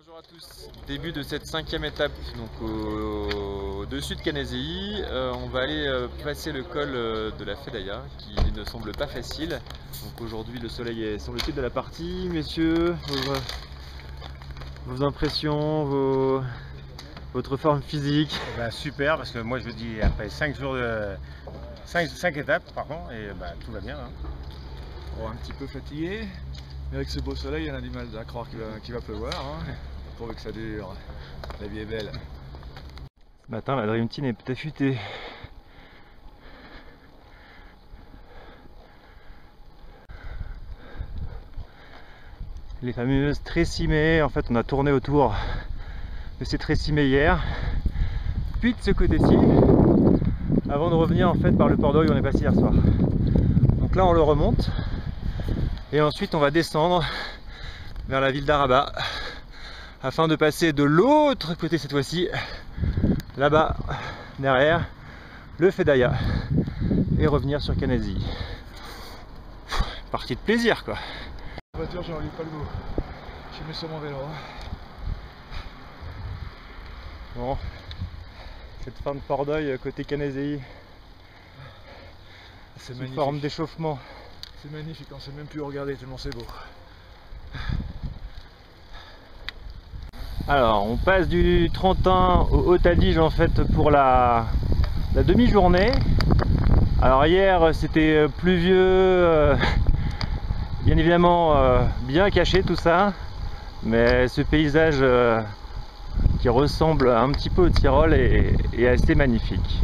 Bonjour à tous, début de cette 5e étape donc au-dessus de Canazei. On va aller passer le col de la Fedaia qui ne semble pas facile. Donc aujourd'hui le soleil est sur le sud de la partie. Messieurs, vos impressions, votre forme physique? Ben, super, parce que moi je le dis après 5 jours de 5 étapes pardon, et tout va bien. Hein. Bon, un petit peu fatigué, mais avec ce beau soleil on a du mal à croire qu'il va pleuvoir. Hein. Pourvu que ça dure, la vie est belle. Ce matin la Dream Team est peut-être affûtée. Les fameuses trécimées, en fait on a tourné autour de ces trécimées hier, puis de ce côté-ci, avant de revenir en fait par le port d'Oeil où on est passé hier soir. Donc là on le remonte, et ensuite on va descendre vers la ville d'Araba, afin de passer de l'autre côté cette fois-ci, là-bas, derrière, le Fedaia, et revenir sur Canazei. Partie de plaisir quoi. La voiture, j'en lis pas le goût. Je mets sur mon vélo. Bon, cette fin de port d'Oeil côté Canazei, C'est une magnifique. forme d'échauffement. C'est magnifique, on sait même plus regarder tellement c'est beau. Alors, on passe du Trentin au Haut-Adige en fait pour la demi-journée. Alors hier c'était pluvieux, bien évidemment bien caché tout ça, mais ce paysage qui ressemble un petit peu au Tyrol est assez magnifique.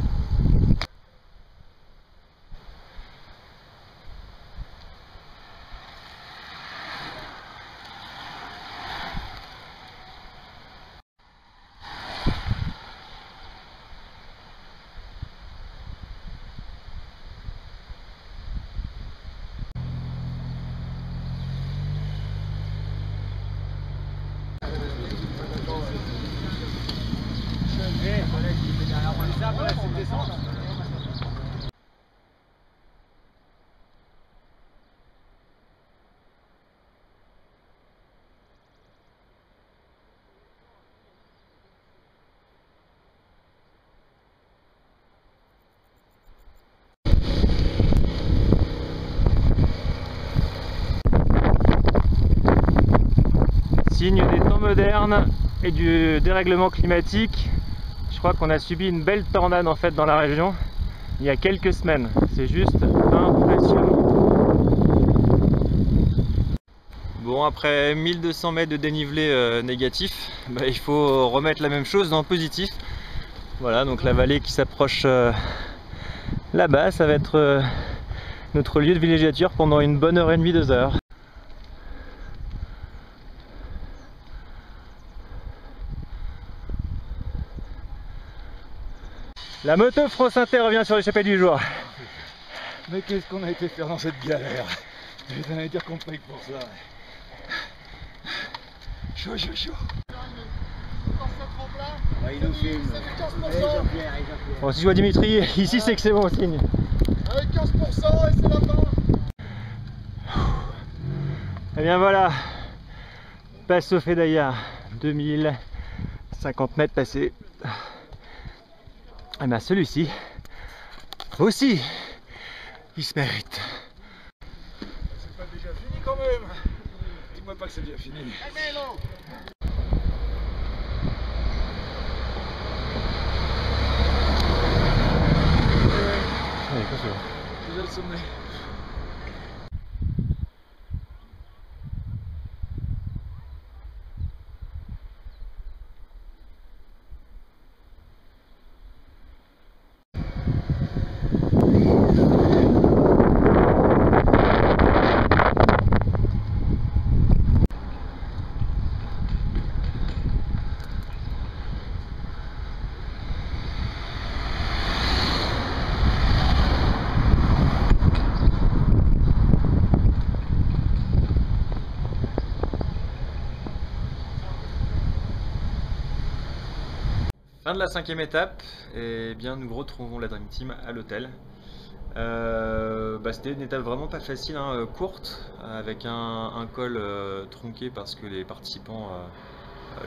Signe des temps modernes et du dérèglement climatique, je crois qu'on a subi une belle tornade en fait dans la région il y a quelques semaines. C'est juste impressionnant. Bon, après 1200 mètres de dénivelé négatif, il faut remettre la même chose dans positif. Voilà, donc la vallée qui s'approche là-bas, ça va être notre lieu de villégiature pendant une bonne heure et demie, 2 heures. La moto France Inter revient sur l'échappée du jour. Mais qu'est-ce qu'on a été faire dans cette galère? Je vais dire qu'on paye pour ça. Chaud, chaud, chaud. Il nous filme. Bon, si je vois Dimitri ici, c'est que c'est bon signe. Avec 15% et c'est la fin. Et bien voilà, passe au Fedaia, 2050 mètres passés. Et bien celui-ci aussi, il se mérite. C'est pas déjà fini quand même. Dis-moi pas que c'est déjà fini. Allez, attention. Déjà le sommet. Fin de la 5e étape, et bien nous retrouvons la Dream Team à l'hôtel. C'était une étape vraiment pas facile, hein, courte, avec un col tronqué parce que les participants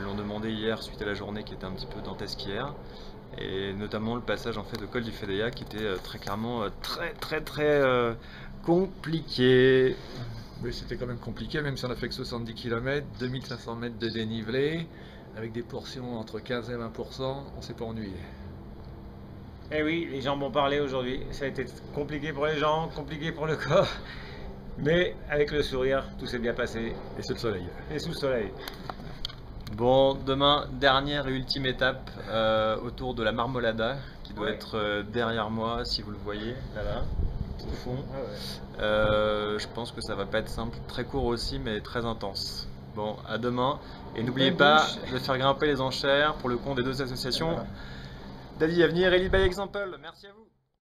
l'ont demandé hier suite à la journée qui était un petit peu dantesque hier. Et notamment le passage en fait au col du Fedaya qui était très clairement très compliqué. Oui, c'était quand même compliqué, même si on a fait que 70 km, 2500 mètres de dénivelé, avec des portions entre 15 et 20%, on s'est pas ennuyé. Eh oui, les gens m'ont parlé aujourd'hui. Ça a été compliqué pour les gens, compliqué pour le corps. Mais avec le sourire, tout s'est bien passé. Et c'est le soleil. Et sous le soleil. Bon, demain, dernière et ultime étape autour de la Marmolada qui doit être derrière moi si vous le voyez, là, au fond. Je pense que ça va pas être simple, très court aussi mais très intense. Bon, à demain et n'oubliez pas de faire grimper les enchères pour le compte des deux associations Daddy Avenir et Lead by Example. Merci à vous.